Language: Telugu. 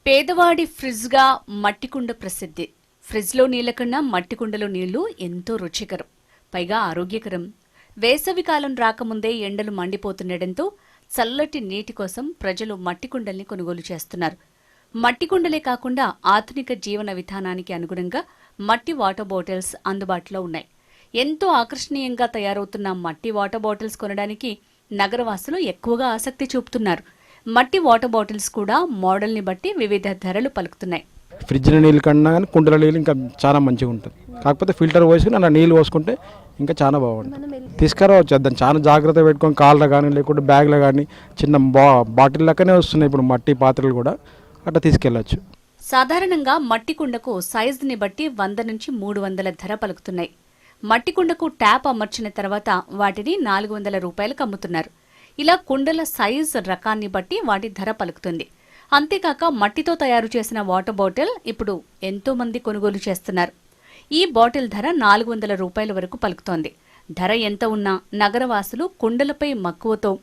పేదవాడి ఫ్రిడ్జ్గా మట్టికుండ ప్రసిద్ధి. ఫ్రిడ్జ్లో నీళ్ల కన్నా మట్టికుండలో నీళ్లు ఎంతో రుచికరం, పైగా ఆరోగ్యకరం. వేసవికాలం రాకముందే ఎండలు మండిపోతుండటంతో చల్లటి నీటి కోసం ప్రజలు మట్టికుండల్ని కొనుగోలు చేస్తున్నారు. మట్టికుండలే కాకుండా ఆధునిక జీవన విధానానికి అనుగుణంగా మట్టి వాటర్ బాటిల్స్ అందుబాటులో ఉన్నాయి. ఎంతో ఆకర్షణీయంగా తయారవుతున్న మట్టి వాటర్ బాటిల్స్ కొనడానికి నగరవాసులు ఎక్కువగా ఆసక్తి చూపుతున్నారు. మట్టి వాటర్ బాటిల్స్ కూడా మోడల్ని బట్టి వివిధ ధరలు పలుకుతున్నాయి. ఫ్రిడ్జ్ నీళ్ళు కన్నా కానీ కుండల నీళ్ళు ఇంకా చాలా మంచిగా ఉంటుంది. కాకపోతే ఫిల్టర్ పోసుకుని అలా నీళ్ళు పోసుకుంటే ఇంకా చాలా బాగుంటుంది. తీసుకురావచ్చు, దాన్ని చాలా జాగ్రత్త పెట్టుకొని కాళ్ళలో కానీ లేకుంటే బ్యాగ్లో కానీ చిన్న బాటిల్ లెక్కనే వస్తున్నాయి ఇప్పుడు మట్టి పాత్రలు కూడా, అట్లా తీసుకెళ్లొచ్చు. సాధారణంగా మట్టి కుండకు సైజుని బట్టి 100 నుంచి 300 ధర పలుకుతున్నాయి. మట్టి కుండకు ట్యాప్ అమర్చిన తర్వాత వాటిని 400 రూపాయలకు అమ్ముతున్నారు. ఇలా కుండల సైజు రకాన్ని బట్టి వాటి ధర పలుకుతుంది. అంతేకాక మట్టితో తయారు చేసిన వాటర్ బాటిల్ ఇప్పుడు ఎంతో మంది కొనుగోలు చేస్తున్నారు. ఈ బాటిల్ ధర 400 రూపాయల వరకు పలుకుతోంది. ధర ఎంత ఉన్నా నగరవాసులు కుండలపై మక్కువతో